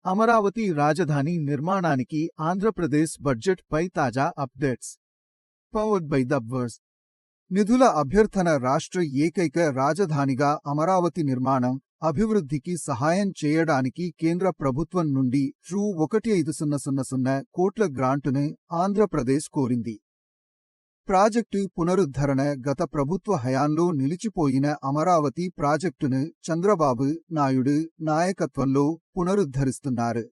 అమరావతి రాజధాని నిర్మాణానికి ఆంధ్రప్రదేశ్ బడ్జెట్ పై తాజా updates. Powered by the verse. నిధుల అభ్యర్థన రాష్ట్ర ఏకైక రాజధానిగా అమరావతి నిర్మాణం, అభివృద్ధికి సహాయం చేయడానికి కేంద్ర ప్రభుత్వం నుండి రూ. 1,500 కోట్ల గ్రాంటును ఆంధ్రప్రదేశ్ కోరింది. ప్రాజెక్టు పునరుద్ధరణ గత ప్రభుత్వ హయాంలో నిలిచిపోయిన అమరావతి ప్రాజెక్టును చంద్రబాబు నాయుడు నాయకత్వంలో పునరుద్ధరిస్తున్నారు.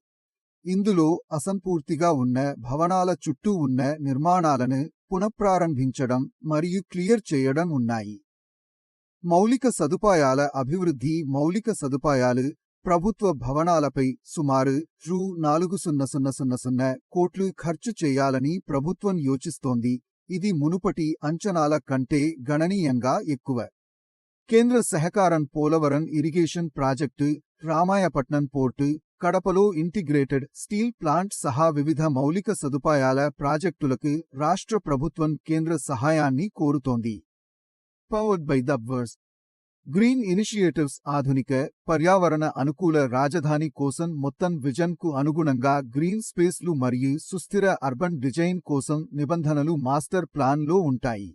ఇందులో అసంపూర్తిగా ఉన్న భవనాల చుట్టూ ఉన్న నిర్మాణాలను పునఃప్రారంభించడం మరియు క్లియర్ చేయడం ఉన్నాయి. మౌలిక సదుపాయాల అభివృద్ధి. మౌలిక సదుపాయాలు ప్రభుత్వ భవనాలపై సుమారు రూ. 4,000 కోట్లు ఖర్చు చేయాలని ప్రభుత్వం యోచిస్తోంది. ఇది మునుపటి అంచనాల కంటే గణనీయంగా ఎక్కువ. కేంద్ర సహకారం. Polavaram irrigation project, Ramayapatnam port, కడపలో ఇంటిగ్రేటెడ్ స్టీల్ ప్లాంట్ సహా వివిధ మౌలిక సదుపాయాల ప్రాజెక్టులకు రాష్ట్ర ప్రభుత్వం కేంద్ర సహాయాన్ని కోరుతోంది. Powered by the verse. Green initiatives. ఆధునిక, పర్యావరణ అనుకూల రాజధాని కోసం మొత్తం విజన్కు అనుగుణంగా గ్రీన్ స్పేస్లు మరియు సుస్థిర అర్బన్ డిజైన్ కోసం నిబంధనలు మాస్టర్ ప్లాన్లో ఉంటాయి.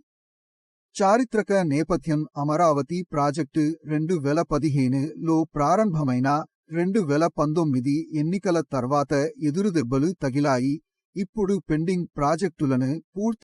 చారిత్రక నేపథ్యం. అమరావతి ప్రాజెక్టు 2015లో ప్రారంభమైన 2019 ఎన్నికల తర్వాత ఎదురుదెబ్బలు తగిలాయి. ఇప్పుడు పెండింగ్ ప్రాజెక్టులను పూర్తి